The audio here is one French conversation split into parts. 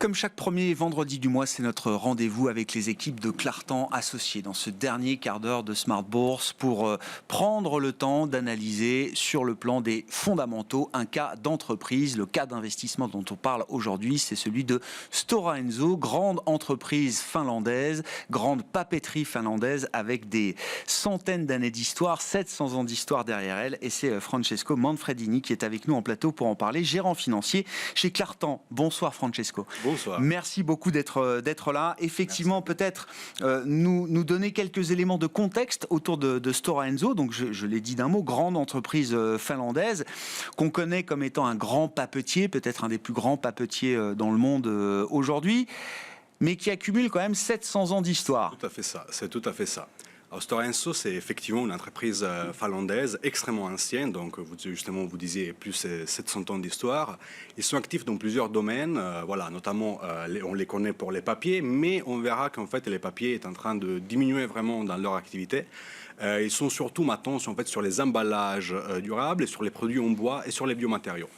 Comme chaque premier vendredi du mois, c'est notre rendez-vous avec les équipes de Clartan Associés dans ce dernier quart d'heure de Smart Bourse pour prendre le temps d'analyser sur le plan des fondamentaux un cas d'entreprise. Le cas d'investissement dont on parle aujourd'hui, c'est celui de Stora Enso, grande entreprise finlandaise, grande papeterie finlandaise avec des centaines d'années d'histoire, 700 ans d'histoire derrière elle. Et c'est Francesco Manfredini qui est avec nous en plateau pour en parler, gérant financier chez Clartan. Bonsoir Francesco. Bonsoir. Merci beaucoup d'être là. Effectivement, peut-être nous donner quelques éléments de contexte autour de Stora Enso. Donc, je l'ai dit d'un mot, grande entreprise finlandaise qu'on connaît comme étant un grand papetier, peut-être un des plus grands papetiers dans le monde aujourd'hui, mais qui accumule quand même 700 ans d'histoire. Tout à fait ça, c'est tout à fait ça. Alors, Stora Enso, c'est effectivement une entreprise finlandaise extrêmement ancienne, donc vous disiez plus de 700 ans d'histoire. Ils sont actifs dans plusieurs domaines, notamment on les connaît pour les papiers, mais on verra qu'en fait les papiers sont en train de diminuer vraiment dans leur activité. Ils sont surtout maintenant sur les emballages durables, et sur les produits en bois et sur les biomatériaux.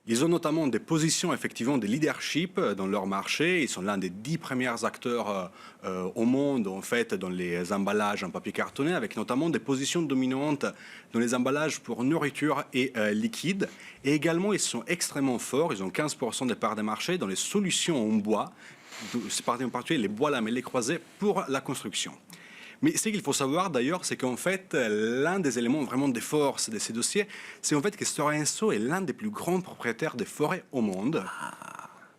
Ils ont notamment des positions effectivement de leadership dans leur marché. Ils sont l'un des 10 premiers acteurs au monde en fait dans les emballages en papier cartonné, avec notamment des positions dominantes dans les emballages pour nourriture et liquide. Et également, ils sont extrêmement forts. Ils ont 15% des parts de marché dans les solutions en bois, en particulier les bois lamellés croisés pour la construction. Mais ce qu'il faut savoir d'ailleurs, c'est qu'en fait, l'un des éléments vraiment de force de ces dossiers, c'est en fait que Stora Enso est l'un des plus grands propriétaires de forêts au monde.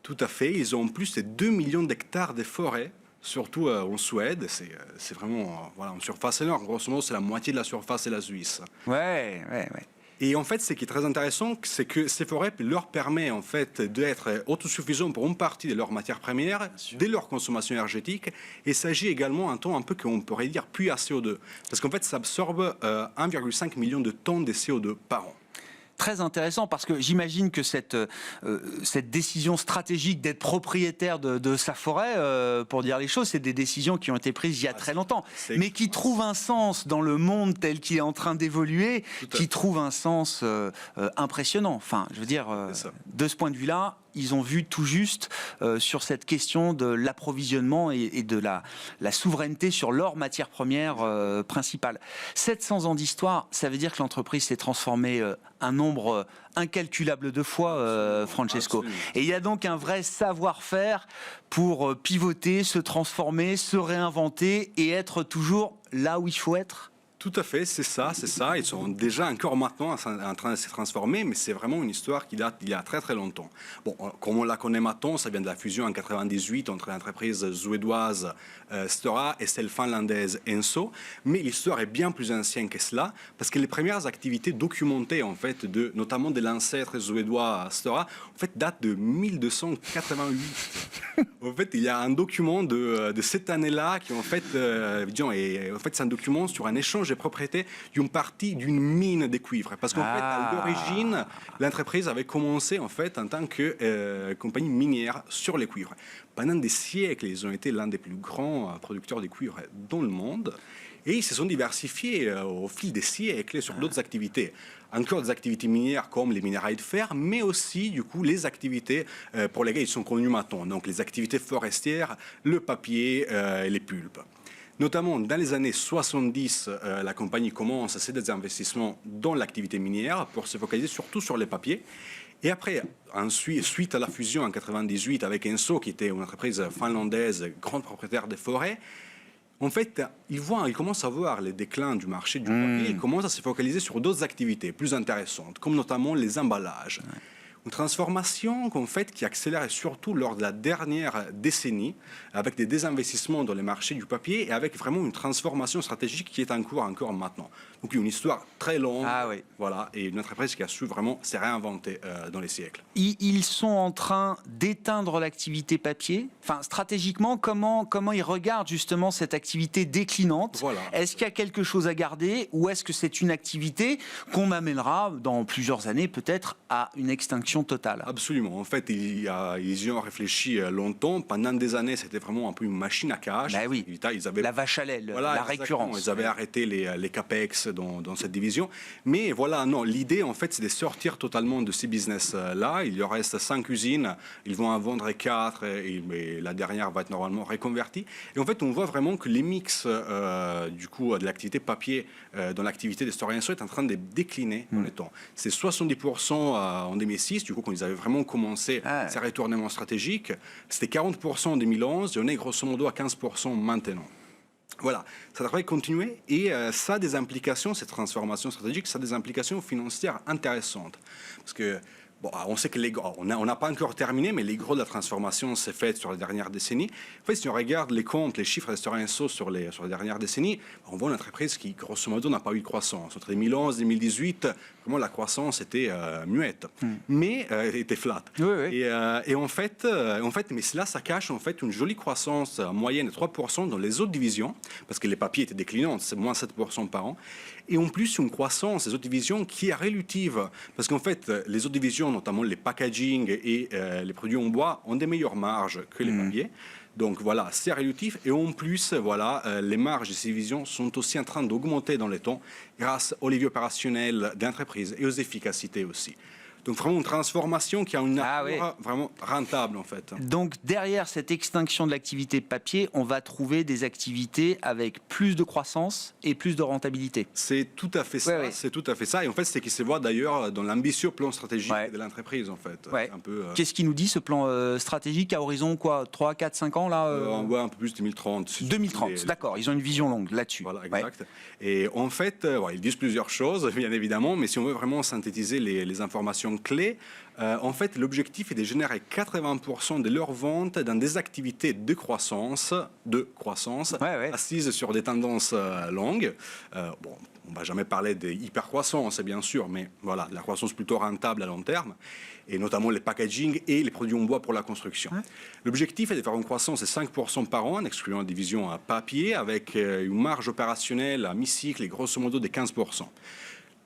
Tout à fait, ils ont plus de 2 millions d'hectares de forêts, surtout en Suède. C'est vraiment une surface énorme. Grosso modo, c'est la moitié de la surface de la Suisse. Ouais. Et en fait, ce qui est très intéressant, c'est que ces forêts leur permettent en fait d'être autosuffisants pour une partie de leurs matières premières, de leur consommation énergétique. Et il s'agit également un temps un peu qu'on pourrait dire puits à CO2. Parce qu'en fait, ça absorbe 1,5 million de tonnes de CO2 par an. Très intéressant parce que j'imagine que cette décision stratégique d'être propriétaire de sa forêt, pour dire les choses, c'est des décisions qui ont été prises il y a très longtemps, mais qui trouvent un sens dans le monde tel qu'il est en train d'évoluer, qui trouvent un sens impressionnant. Enfin, je veux dire, de ce point de vue-là, ils ont vu tout juste sur cette question de l'approvisionnement et de la souveraineté sur leur matière première principale. 700 ans d'histoire, ça veut dire que l'entreprise s'est transformée un nombre incalculable de fois, Francesco. Absolument. Et il y a donc un vrai savoir-faire pour pivoter, se transformer, se réinventer et être toujours là où il faut être. Tout à fait, c'est ça. Ils sont déjà encore maintenant en train de se transformer, mais c'est vraiment une histoire qui date d'il y a très très longtemps. Bon, comme on la connaît maintenant, ça vient de la fusion en 98 entre l'entreprise suédoise Stora et celle finlandaise Enso, mais l'histoire est bien plus ancienne que cela, parce que les premières activités documentées en fait, notamment de l'ancêtre suédois Stora, en fait, datent de 1288. En fait, il y a un document de cette année-là qui en fait, c'est un document sur un échange de propriété d'une partie d'une mine de cuivre. Parce qu'en fait, à l'origine, l'entreprise avait commencé en fait en tant que compagnie minière sur les cuivres. Pendant des siècles, ils ont été l'un des plus grands producteurs de cuivre dans le monde. Et ils se sont diversifiés au fil des siècles sur d'autres activités. Encore des activités minières comme les minerais de fer, mais aussi, du coup, les activités pour lesquelles ils sont connus maintenant. Donc, les activités forestières, le papier et les pulpes. Notamment, dans les années 70, la compagnie commence à faire des investissements dans l'activité minière pour se focaliser surtout sur les papiers. Et après, suite à la fusion en 98 avec Enso, qui était une entreprise finlandaise, grande propriétaire des forêts, en fait, ils commencent à voir le déclin du marché du papier et commencent à se focaliser sur d'autres activités plus intéressantes, comme notamment les emballages. Une transformation qui accélère surtout lors de la dernière décennie, avec des désinvestissements dans les marchés du papier et avec vraiment une transformation stratégique qui est en cours encore maintenant. Donc une histoire très longue, et une entreprise qui a su vraiment se réinventer dans les siècles. Ils sont en train d'éteindre l'activité papier. Enfin, stratégiquement, comment ils regardent justement cette activité déclinante ? Est-ce qu'il y a quelque chose à garder ou est-ce que c'est une activité qu'on amènera dans plusieurs années peut-être à une extinction production totale. Absolument. En fait, ils y ont réfléchi longtemps. Pendant des années, c'était vraiment un peu une machine à cash. Ben oui. Ils avaient, la vache à lait, voilà, la récurrence. Ils avaient arrêté les capex dans cette division. Mais voilà, non, l'idée, en fait, c'est de sortir totalement de ces business-là. Il y en reste 5 usines. Ils vont en vendre 4 et la dernière va être normalement reconvertie. Et en fait, on voit vraiment que les mix du coup, de l'activité papier dans l'activité des Stora Enso est en train de décliner dans le temps. C'est 70% en 2006, du coup, quand ils avaient vraiment commencé ces retournements stratégiques. C'était 40% en 2011 et on est grosso modo à 15% maintenant. Voilà, ça devrait continuer et ça a des implications, cette transformation stratégique, ça a des implications financières intéressantes. Parce que, bon, on sait que on n'a pas encore terminé, mais les gros de la transformation s'est fait sur les dernières décennies. En fait, si on regarde les comptes, les chiffres de Stora Enso sur les dernières décennies, on voit une entreprise qui, grosso modo, n'a pas eu de croissance. Entre 2011 et 2018, vraiment, la croissance était muette, mais était flat. Oui, oui. Et en fait, mais cela, ça cache en fait une jolie croissance moyenne de 3% dans les autres divisions, parce que les papiers étaient déclinants, c'est moins 7% par an. Et en plus, une croissance des autres divisions qui est rélutive, parce qu'en fait, les autres divisions, notamment les packaging et les produits en bois, ont des meilleures marges que les papiers. Donc voilà, c'est rélutif. Et en plus, voilà, les marges de ces divisions sont aussi en train d'augmenter dans les temps grâce aux leviers opérationnels d'entreprise et aux efficacités aussi. Donc vraiment une transformation qui a une nature vraiment rentable en fait. Donc derrière cette extinction de l'activité papier, on va trouver des activités avec plus de croissance et plus de rentabilité. C'est tout à fait ça. Ouais. C'est tout à fait ça. Et en fait, c'est ce qui se voit d'ailleurs dans l'ambitieux plan stratégique de l'entreprise en fait. Ouais. Un peu, Qu'est-ce qui nous dit ce plan stratégique à horizon quoi, 3, 4, 5 ans là on voit un peu plus 2030. 2030, d'accord. Ils ont une vision longue là-dessus. Voilà, exact. Et en fait, ils disent plusieurs choses, bien évidemment, mais si on veut vraiment synthétiser les informations clés, en fait, l'objectif est de générer 80% de leurs ventes dans des activités de croissance assises sur des tendances longues. Bon, on ne va jamais parler de hyper-croissance, bien sûr, mais voilà, la croissance plutôt rentable à long terme, et notamment les packaging et les produits en bois pour la construction. L'objectif est de faire une croissance de 5% par an, en excluant la division à papier, avec une marge opérationnelle à mi-cycle et grosso modo de 15%.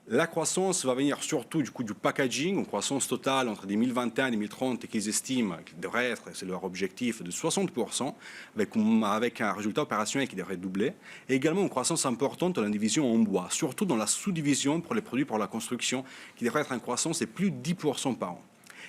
La croissance va venir surtout du coup du packaging, une croissance totale entre 2021 et 2030 qu'ils estiment qu'il devrait être, c'est leur objectif, de 60%, avec un résultat opérationnel qui devrait doubler, et également une croissance importante dans la division en bois, surtout dans la sous-division pour les produits pour la construction, qui devrait être en croissance de plus de 10% par an.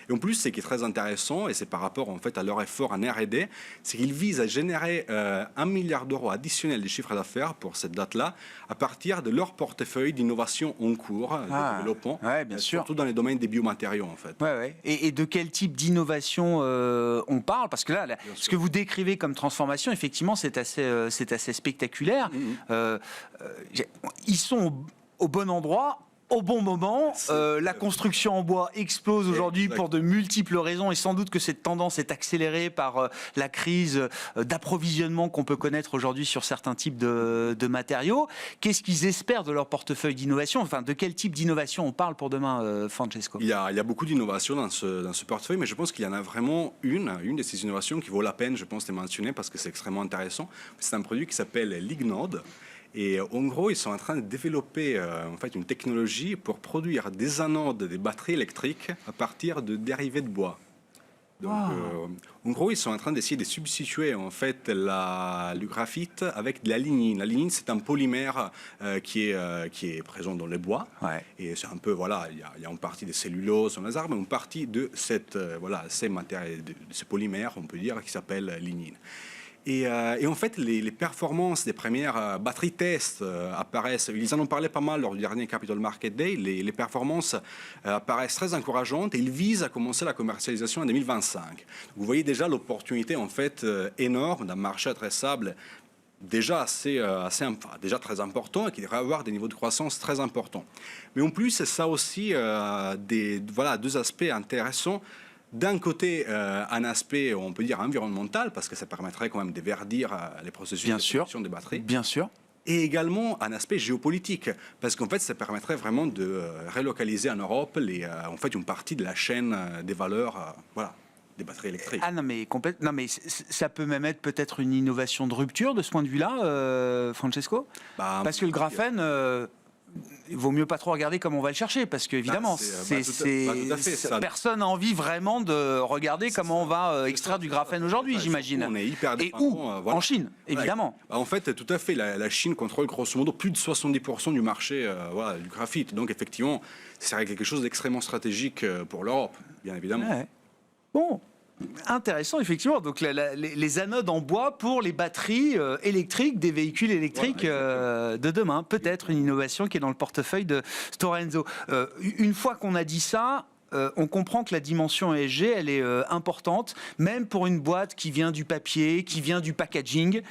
Et en plus, ce qui est très intéressant, et c'est par rapport en fait à leur effort en R&D, c'est qu'ils visent à générer 1 milliard d'euros additionnels de chiffre d'affaires pour cette date-là, à partir de leur portefeuille d'innovation en cours, de développement, bien sûr. surtout dans les domaines des biomatériaux en fait. Et de quel type d'innovation on parle? Parce que là, ce que vous décrivez comme transformation, effectivement, c'est assez spectaculaire. Ils sont au bon endroit, au bon moment. La construction en bois explose aujourd'hui pour de multiples raisons et sans doute que cette tendance est accélérée par la crise d'approvisionnement qu'on peut connaître aujourd'hui sur certains types de matériaux. Qu'est-ce qu'ils espèrent de leur portefeuille d'innovation? Enfin, de quel type d'innovation on parle pour demain, Francesco? Il y a beaucoup d'innovations dans ce portefeuille, mais je pense qu'il y en a vraiment une de ces innovations qui vaut la peine, je pense, de mentionner parce que c'est extrêmement intéressant. C'est un produit qui s'appelle Lignode. Et en gros, ils sont en train de développer en fait, une technologie pour produire des anodes des batteries électriques à partir de dérivés de bois. Donc, en gros, ils sont en train d'essayer de substituer en fait le graphite avec de la lignine. La lignine, c'est un polymère qui est présent dans les bois. Et c'est un peu, voilà, il y a une partie de cellulose dans les arbres, mais une partie de ces matériaux, de ce polymère, on peut dire, qui s'appelle lignine. Et en fait, les performances des premières batteries tests apparaissent, ils en ont parlé pas mal lors du dernier Capital Market Day, les performances apparaissent très encourageantes et ils visent à commencer la commercialisation en 2025. Vous voyez déjà l'opportunité en fait énorme d'un marché adressable déjà déjà très important et qui devrait avoir des niveaux de croissance très importants. Mais en plus, ça a aussi deux aspects intéressants. D'un côté, un aspect, on peut dire, environnemental, parce que ça permettrait quand même de verdir les processus de production des batteries. Bien sûr. Et également un aspect géopolitique, parce qu'en fait, ça permettrait vraiment de relocaliser en Europe en fait, une partie de la chaîne des valeurs des batteries électriques. Ah non, mais complètement. Non, mais ça peut même être peut-être une innovation de rupture de ce point de vue-là, Francesco. Parce que le graphène... il vaut mieux pas trop regarder comment on va le chercher, parce qu'évidemment, personne n'a envie vraiment de regarder comment on va extraire du graphène aujourd'hui, j'imagine. On est hyper dépendant. Et où En Chine, évidemment. En fait, tout à fait. La Chine contrôle grosso modo plus de 70% du marché du graphite. Donc, effectivement, c'est quelque chose d'extrêmement stratégique pour l'Europe, bien évidemment. Ouais. Bon. Intéressant, effectivement. Donc, les anodes en bois pour les batteries électriques des véhicules électriques de demain. Peut-être une innovation qui est dans le portefeuille de Stora Enso. Une fois qu'on a dit ça, on comprend que la dimension ESG, elle est importante, même pour une boîte qui vient du papier, qui vient du packaging.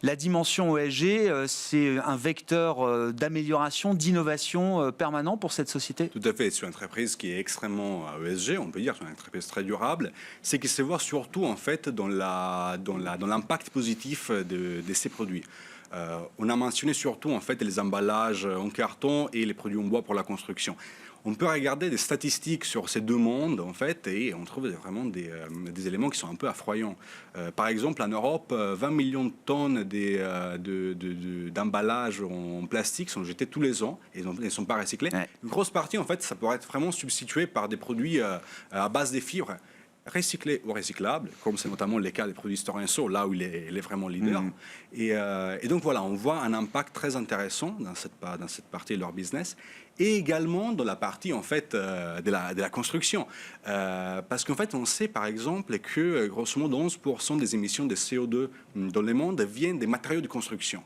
La dimension ESG, c'est un vecteur d'amélioration, d'innovation permanent pour cette société. Tout à fait. C'est une entreprise qui est extrêmement ESG, on peut dire, c'est une entreprise très durable. C'est qui se voit surtout en fait dans l'impact positif de ces produits. On a mentionné surtout en fait les emballages en carton et les produits en bois pour la construction. On peut regarder des statistiques sur ces deux mondes, en fait, et on trouve vraiment des éléments qui sont un peu effrayants. Par exemple, en Europe, 20 millions de tonnes d'emballages en plastique sont jetés tous les ans et ne sont pas recyclés. Ouais. Une grosse partie, en fait, ça pourrait être vraiment substitué par des produits à base des fibres, recyclés ou recyclables, comme c'est notamment le cas des produits Stora Enso, là où il est vraiment leader. Et donc voilà, on voit un impact très intéressant dans cette partie de leur business, et également dans la partie en fait de la construction, parce qu'en fait on sait par exemple que grosso modo 11% des émissions de CO2 dans le monde viennent des matériaux de construction.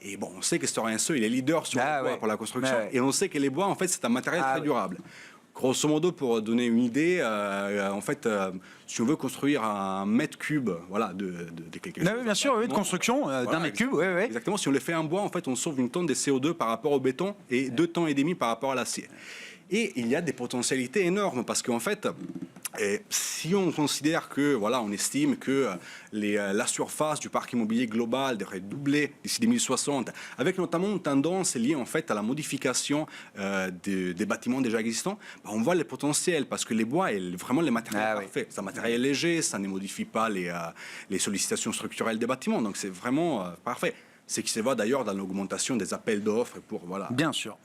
Et bon, on sait que Stora Enso il est leader sur le bois pour la construction, et on sait que les bois en fait c'est un matériel très durable. Grosso modo, pour donner une idée, en fait, si on veut construire un mètre cube, voilà, de quelque chose. Bien sûr, oui, de construction d'un mètre cube, oui. Exactement. Si on le fait en bois, en fait, on sauve une tonne de CO2 par rapport au béton et 2 tonnes et demi par rapport à l'acier. Et il y a des potentialités énormes parce qu'en fait, si on considère que, voilà, on estime que la surface du parc immobilier global devrait doubler d'ici 2060, avec notamment une tendance liée en fait à la modification des bâtiments déjà existants, on voit les potentiels parce que les bois est vraiment le matériel parfait. C'est un matériel léger, ça ne modifie pas les sollicitations structurelles des bâtiments, donc c'est vraiment parfait. C'est qui se voit d'ailleurs dans l'augmentation des appels d'offres pour voilà. Bien sûr.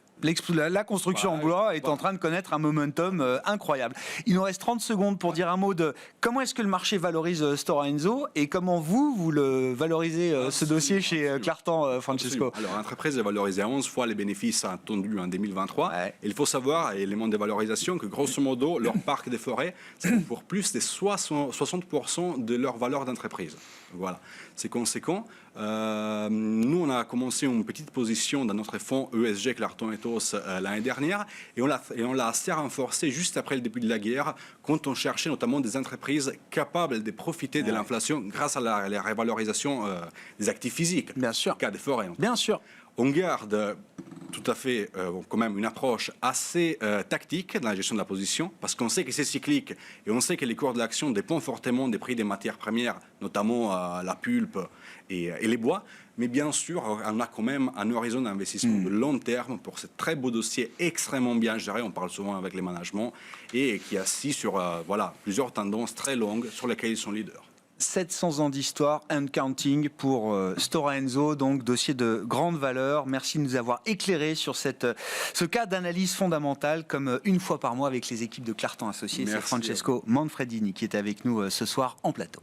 La construction en bois est en train de connaître un momentum incroyable. Il nous reste 30 secondes pour dire un mot de comment est-ce que le marché valorise Stora Enso et comment vous le valorisez ce dossier chez Clartan, Francesco. Alors, l'entreprise est valorisée à 11 fois les bénéfices attendus en 2023. Et il faut savoir, élément de valorisation, que grosso modo, leur parc des forêts, c'est pour plus de 60% de leur valeur d'entreprise. Voilà, c'est conséquent. Nous, on a commencé une petite position dans notre fonds ESG Clartan Ethos l'année dernière et on l'a assez renforcé juste après le début de la guerre quand on cherchait notamment des entreprises capables de profiter de l'inflation grâce à la révalorisation des actifs physiques. Bien sûr. Le cas des forêts. Bien sûr. On garde tout à fait quand même une approche assez tactique dans la gestion de la position parce qu'on sait que c'est cyclique et on sait que les cours de l'action dépendent fortement des prix des matières premières, notamment la pulpe et les bois. Mais bien sûr, on a quand même un horizon d'investissement de long terme pour ce très beau dossier extrêmement bien géré. On parle souvent avec les managements et qui est assis sur plusieurs tendances très longues sur lesquelles ils sont leaders. 700 ans d'histoire and counting pour Stora Enso, donc dossier de grande valeur. Merci de nous avoir éclairé sur ce cas d'analyse fondamentale comme une fois par mois avec les équipes de Clartan Associés. C'est Francesco Manfredini qui est avec nous ce soir en plateau.